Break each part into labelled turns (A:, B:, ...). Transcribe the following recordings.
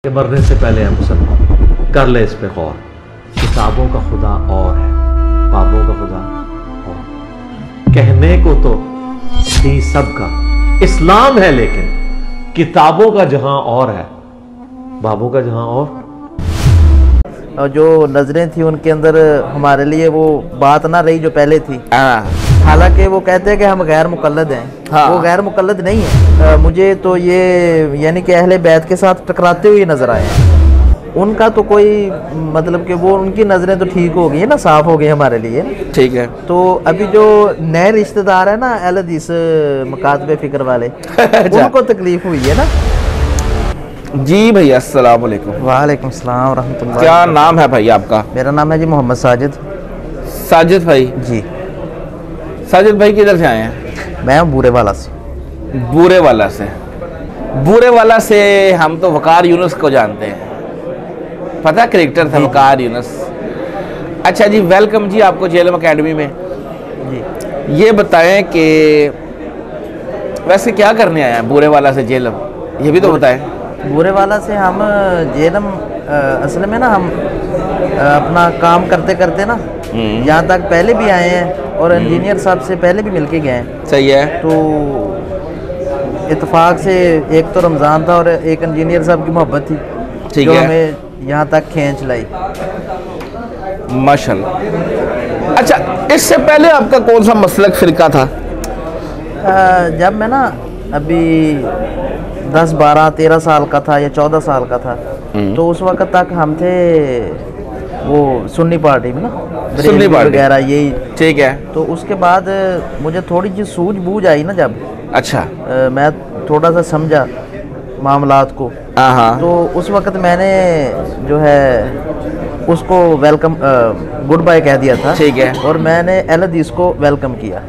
A: कि मरने से पहले हम सब कर ले इस पे गौर। किताबों का खुदा और है, बाबों का खुदा और। कहने को तो दी सबका इस्लाम है, लेकिन किताबों का जहां और है, बाबों का जहां और।
B: जो नजरें थी उनके अंदर हमारे लिए वो बात ना रही जो पहले थी। हालांकि वो कहते हैं कि हम गैर मुकल्लद हैं। हाँ। वो गैर मुकल्लद नहीं है। मुझे तो ये यानी कि अहले बैत के साथ टकराते हुए नजर आए हैं। उनका तो कोई मतलब कि वो उनकी नज़रें तो ठीक हो गई है ना, साफ हो गई हमारे लिए। ठीक है। तो अभी जो नए रिश्तेदार है ना अहले हदीस मकातबे फिक्र वाले उनको तकलीफ हुई है ना।
C: जी भैया अस्सलाम वालेकुम।
B: वालेकुम सलाम व रहमतुल्लाह।
C: क्या नाम है भाई आपका?
B: मेरा नाम है जी मोहम्मद साजिद।
C: साजिद भाई
B: जी।
C: साजिद भाई किधर से आए हैं?
B: मैं बूरे वाला से।
C: बूरे वाला से? बूरे वाला से हम तो वकार यूनुस को जानते हैं, पता क्रिकेटर था वकार यूनुस। अच्छा जी, वेलकम जी आपको जेलम अकेडमी में। जी ये बताएं कि वैसे क्या करने आए हैं बूरे वाला से जेलम, ये भी तो बताएं।
B: बूरे वाला से हम जेलम असल में ना हम अपना काम करते करते ना यहाँ तक पहले भी आए हैं और इंजीनियर साहब से पहले भी मिलके गए हैं।
C: सही है।
B: तो इत्तेफाक से एक तो रमज़ान था और एक इंजीनियर साहब की मोहब्बत थी,
C: ठीक
B: जो
C: है,
B: हमें यहाँ तक खींच लाई
C: माशाल्लाह। अच्छा, इससे पहले आपका कौन सा मसलक फ़िरका था?
B: जब मैं ना अभी 10, 12, 13 साल का था या 14 साल का था, तो उस वक्त तक हम थे वो सुन्नी पार्टी में ना,
C: सुन्नी पार्टी
B: वगैरह यही।
C: ठीक है।
B: तो उसके बाद मुझे थोड़ी सी सूझबूझ आई ना जब। अच्छा। मैं थोड़ा सा समझा मामलात को। हाँ। तो उस वक्त मैंने जो है उसको वेलकम गुड बाय कह दिया था। ठीक है। और मैंने अहले हदीस को वेलकम किया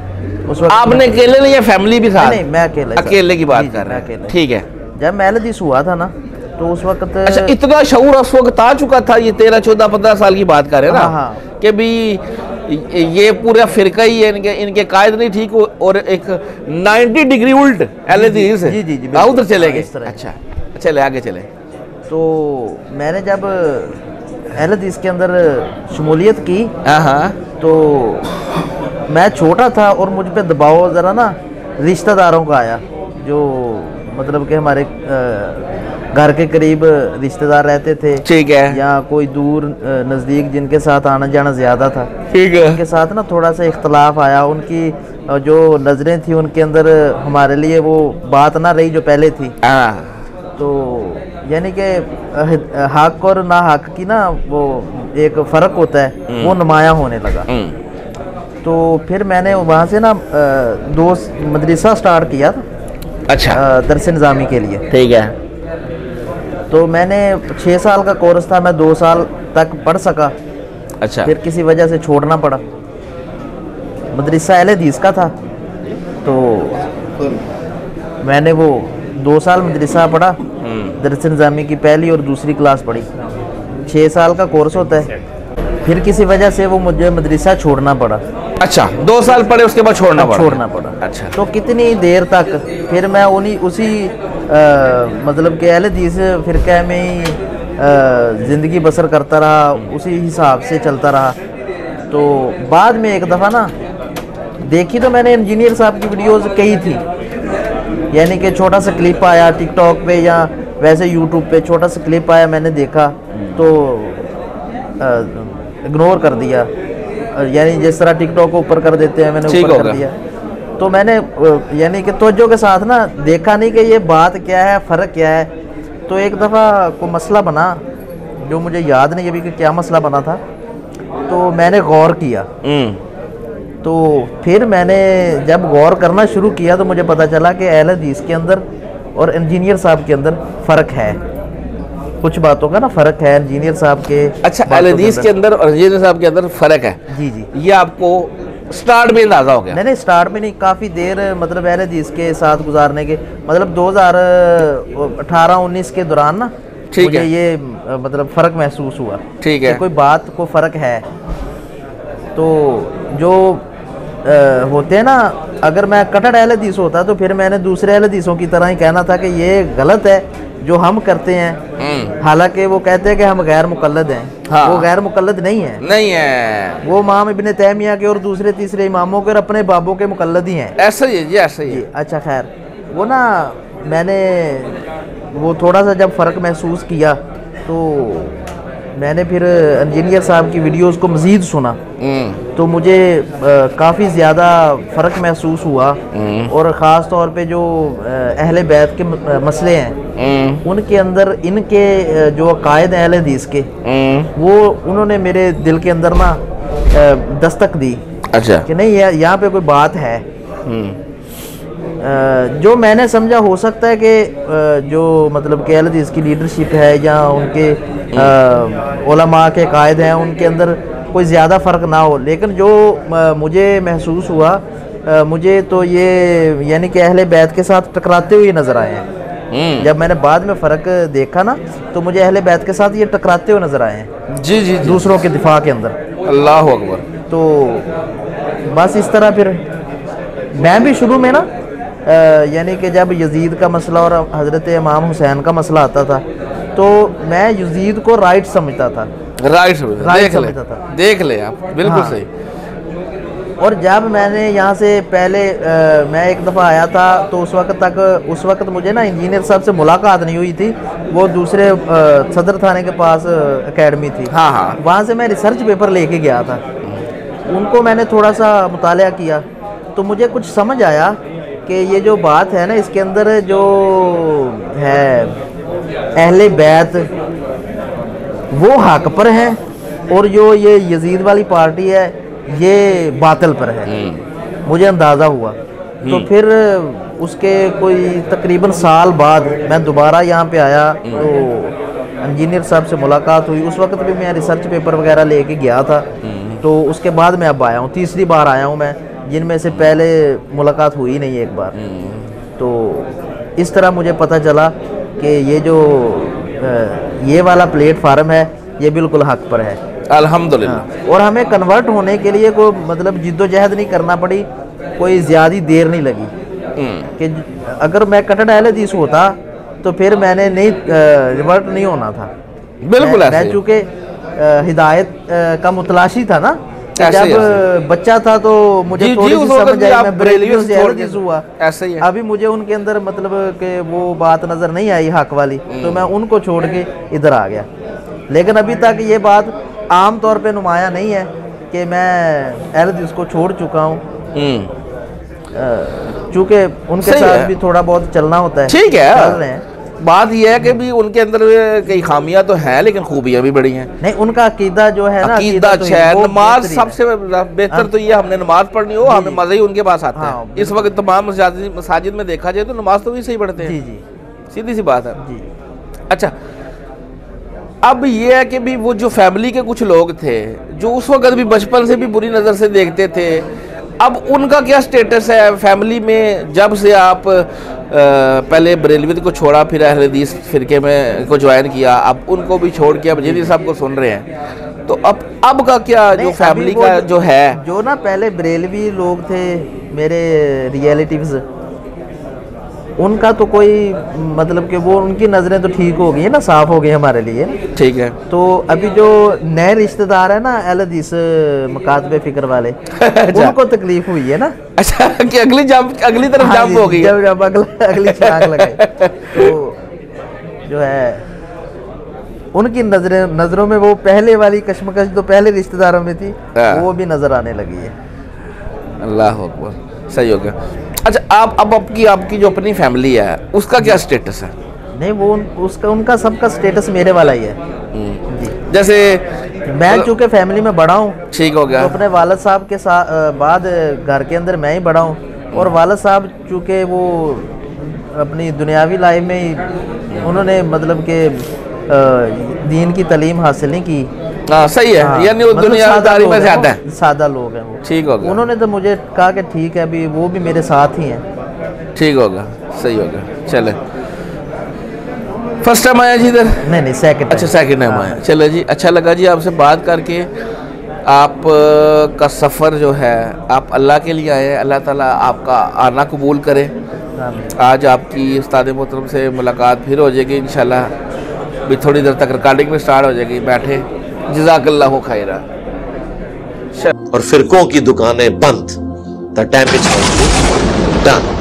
B: उस वक्त।
C: आपने अकेले नहीं या फैमिली भी साथ?
B: नहीं, मैं
C: अकेले की बात कर रहे हैं। ठीक है।
B: जब मैं अहले हदीस हुआ था ना तो उस वक्त
C: अच्छा, इतना शऊर उस वक्त आ चुका था? ये 13, 14, 15 साल की बात कर रहे हैं ना। हाँ। कि भी ये पूरा फिरका ही है, इनके कायद नहीं ठीक और एक 90 डिग्री उल्ट अहले हदीस। जी जी जी, उधर चले गए। अच्छा, चले आगे चले।
B: तो मैंने जब अहले हदीस के अंदर शमूलियत की, हाँ, तो मैं छोटा था और मुझ पे दबाव ज़रा ना रिश्तेदारों का आया, जो मतलब कि हमारे घर के करीब रिश्तेदार रहते थे। ठीक है। या कोई दूर नज़दीक जिनके साथ आना जाना ज़्यादा था। ठीक है। उनके साथ ना थोड़ा सा इख्तलाफ आया। उनकी जो नज़रें थी उनके अंदर हमारे लिए वो बात ना रही जो पहले थी। तो यानी कि हक और ना हक की ना वो एक फ़र्क होता है, वो नुमाया होने लगा। तो फिर मैंने वहाँ से ना दो मदरसा स्टार्ट किया था। अच्छा। दरस निज़ामी के लिए। ठीक है। तो मैंने 6 साल का कोर्स था, मैं 2 साल तक पढ़ सका। अच्छा। फिर किसी वजह से छोड़ना पड़ा। मदरसा अहले हदीस का था, तो मैंने वो 2 साल मदरसा पढ़ा। दरस निज़ामी की पहली और दूसरी क्लास पढ़ी। 6 साल का कोर्स होता है। फिर किसी वजह से वो मुझे मदरसा छोड़ना पड़ा।
C: अच्छा, 2 साल पढ़े उसके बाद छोड़ना
B: पड़ा। अच्छा। तो कितनी देर तक फिर मैं उसी मतलब कि अहले हदीस फिरका में ही ज़िंदगी बसर करता रहा, उसी हिसाब से चलता रहा। तो बाद में एक दफ़ा ना देखी तो मैंने इंजीनियर साहब की वीडियोज़ कई थी, यानी कि छोटा सा क्लिप आया टिकटॉक पे या वैसे यूट्यूब पे छोटा सा क्लिप आया, मैंने देखा तो इग्नोर कर दिया। यानी जिस तरह टिकटॉक को ऊपर कर देते हैं, मैंने ऊपर कर दिया। तो मैंने यानी कि तवज्जो के साथ ना देखा नहीं कि ये बात क्या है, फ़र्क क्या है। तो एक दफ़ा को मसला बना जो मुझे याद नहीं अभी कि क्या मसला बना था, तो मैंने गौर किया। तो फिर मैंने जब गौर करना शुरू किया तो मुझे पता चला कि अहले हदीस के अंदर और इंजीनियर साहब के अंदर फ़र्क है। कुछ बातों का ना फ़र्क है इंजीनियर साहब के। अच्छा,
C: अहले हदीस के अंदर और इंजीनियर साहब के अंदर फ़र्क है।
B: जी जी।
C: ये आपको स्टार्ट में अंदाज़ा हो गया?
B: नहीं, स्टार्ट में नहीं, काफ़ी देर मतलब अहले हदीस के साथ गुजारने के मतलब 2018-19 के दौरान ना मुझे ये मतलब फ़र्क महसूस हुआ। ठीक है। कोई बात को फ़र्क है। तो जो होते हैं ना, अगर मैं कट्टर अहले हदीस होता तो फिर मैंने दूसरे अहले हदीसों की तरह ही कहना था कि ये गलत है, जो हम करते हैं, हालांकि वो कहते हैं कि हम गैर मुकल्लद हैं।
C: हाँ।
B: वो गैर मुकल्लद नहीं है,
C: नहीं है,
B: वो इमाम इब्ने तैमिया के और दूसरे तीसरे इमामों के और अपने बाबों के मुकल्लद ही हैं।
C: ऐसा ही है जी, ऐसा ही है।
B: अच्छा खैर, वो ना मैंने वो थोड़ा सा जब फ़र्क महसूस किया तो मैंने फिर इंजीनियर साहब की वीडियोस को मज़ीद सुना, तो मुझे काफ़ी ज़्यादा फ़र्क महसूस हुआ। और ख़ास तौर पे जो अहले बैत के मसले हैं, उनके अंदर इनके जो अकायद हैं अहले हदीस के, वो उन्होंने मेरे दिल के अंदर ना दस्तक दी।
C: अच्छा।
B: कि नहीं यहाँ पे कोई बात है। जो मैंने समझा, हो सकता है कि जो मतलब कि अहले हदीस की लीडरशिप है या उनके उलमा के कायद हैं, उनके अंदर कोई ज़्यादा फ़र्क ना हो, लेकिन जो मुझे महसूस हुआ, मुझे तो ये यानी कि अहले बैत के साथ टकराते हुए नज़र आए हैं। जब मैंने बाद में फ़र्क देखा ना, तो मुझे अहले बैत के साथ ये टकराते हुए नज़र आए हैं।
C: जी जी,
B: दूसरों के दिफा के अंदर।
C: अल्लाह अकबर।
B: तो बस इस तरह फिर मैं भी शुरू में ना यानी कि जब यजीद का मसला और हज़रत इमाम हुसैन का मसला आता था, तो मैं यजीद को राइट समझता था।
C: राइट समझता था। देख ले आप, बिल्कुल
B: हाँ।
C: सही।
B: और जब मैंने यहाँ से पहले मैं एक दफ़ा आया था, तो उस वक्त मुझे ना इंजीनियर साहब से मुलाकात नहीं हुई थी। वो दूसरे सदर थाने के पास एकेडमी थी।
C: हाँ हाँ।
B: वहाँ से मैं रिसर्च पेपर लेके गया था। उनको मैंने थोड़ा सा मुतालिया किया, तो मुझे कुछ समझ आया कि ये जो बात है ना, इसके अंदर जो है अहले बैत वो हक पर है, और जो ये यजीद वाली पार्टी है ये बातिल पर है। मुझे अंदाज़ा हुआ। तो फिर उसके कोई तकरीबन साल बाद मैं दोबारा यहाँ पे आया, तो इंजीनियर साहब से मुलाकात हुई। उस वक्त भी मैं रिसर्च पेपर वगैरह लेके गया था। तो उसके बाद मैं अब आया हूँ, तीसरी बार आया हूँ मैं, जिनमें से पहले मुलाकात हुई नहीं एक बार। तो इस तरह मुझे पता चला कि ये जो ये वाला प्लेटफार्म है ये बिल्कुल हक पर है,
C: अल्हम्दुलिल्लाह।
B: हाँ। और हमें कन्वर्ट होने के लिए कोई मतलब जिद्दोजहद नहीं करना पड़ी, कोई ज़्यादा देर नहीं लगी। कि अगर मैं कट्टर अहले हदीस होता तो फिर मैंने नहीं रिवर्ट नहीं होना था।
C: बिल्कुल
B: मैं चूँकि हिदायत का मुतलाशी था ना,
C: ऐसे
B: जब बच्चा था तो मुझे थोड़ी सी समझ आई, मैं बरेलियों से अहले हदीस हुआ।
C: ऐसे ही है।
B: अभी मुझे उनके अंदर मतलब कि वो बात नज़र नहीं आई हक वाली, तो मैं उनको छोड़ के इधर आ गया। लेकिन अभी तक ये बात आम तौर पे नुमाया नहीं है कि मैं अहले हदीस को छोड़ चुका हूँ, चूँकि उनके साथ भी थोड़ा बहुत चलना होता है।
C: ठीक है,
B: चल रहे हैं।
C: बात यह है कि भी उनके अंदर कई खामियां तो हैं, लेकिन खूबियां भी बड़ी हैं।
B: नहीं, उनका अकीदा जो है ना,
C: अकीदा अच्छा है। नमाज सबसे बेहतर तो ये, हमने नमाज पढ़नी हो, हमें मजा ही उनके पास आता है। इस वक्त तमाम मसाजिद में देखा जाए तो नमाज तो भी सही पढ़ते हैं।
B: जी जी,
C: सीधी सी बात है
B: जी।
C: अच्छा, अब ये है कि भी वो जो फैमिली के कुछ लोग थे जो उस वक्त भी बचपन से भी बुरी नज़र से देखते थे, अब उनका क्या स्टेटस है फैमिली में? जब से आप पहले बरेलवी को छोड़ा, फिर अहले हदीस फिरके में को ज्वाइन किया, अब उनको भी छोड़ के अब जदीद साहब को सुन रहे हैं, तो अब का क्या जो फैमिली का जो है,
B: जो ना पहले बरेलवी लोग थे मेरे रियलिटिव्स, उनका तो कोई मतलब कि वो उनकी नज़रें तो ठीक हो गई है ना, साफ़ हो गई हमारे लिए। ठीक है। तो अभी जो नए रिश्तेदार है ना अहले हदीस मकातबे फिक्र वाले, उनको तकलीफ हुई है ना।
C: अच्छा, कि अगली तरफ जंप हो गई,
B: जब अगली छलांग लगाई तो जो है उनकी नज़रों में वो पहले वाली कश्मकश जो पहले रिश्तेदारों में थी वो भी नज़र आने लगी है।
C: अल्लाह अकबर, सही हो गया। अच्छा, आप अब आपकी जो अपनी फैमिली है उसका क्या स्टेटस है?
B: नहीं, वो उनका सबका स्टेटस मेरे वाला ही है जी।
C: जैसे
B: मैं चूँकि फैमिली में बड़ा हूँ, ठीक हो गया, तो अपने वालिद साहब के बाद घर के अंदर मैं ही बड़ा हूँ। और वालिद साहब चूँकि वो अपनी दुनियावी लाइफ में ही उन्होंने मतलब कि दीन की तालीम हासिल नहीं की।
C: हाँ, सही है। हाँ, यानी वो मतलब दुनियादारी में ज़्यादा है,
B: सादा लोग हैं वो। ठीक होगा। उन्होंने तो मुझे कहा कि ठीक है, अभी वो भी मेरे साथ ही हैं। ठीक होगा, सही होगा। चले, फर्स्ट टाइम आया जी इधर? नहीं, सेकंड। अच्छा, सेकंड टाइम आया। चलो जी, अच्छा लगा जी आपसे बात करके। आप का सफ़र जो है, आप अल्लाह के लिए आए हैं, अल्लाह ताला आपका आना कबूल करे।
C: आज आपकी उस्ताद मोहतरम से मुलाकात फिर हो जाएगी इंशाल्लाह। भी थोड़ी देर तक रिकॉर्डिंग में स्टार्ट हो जाएगी। बैठे, जज़ाकल्लाहु खैरा।
A: और फिरकों की दुकानें बंद, द डैमेज डन।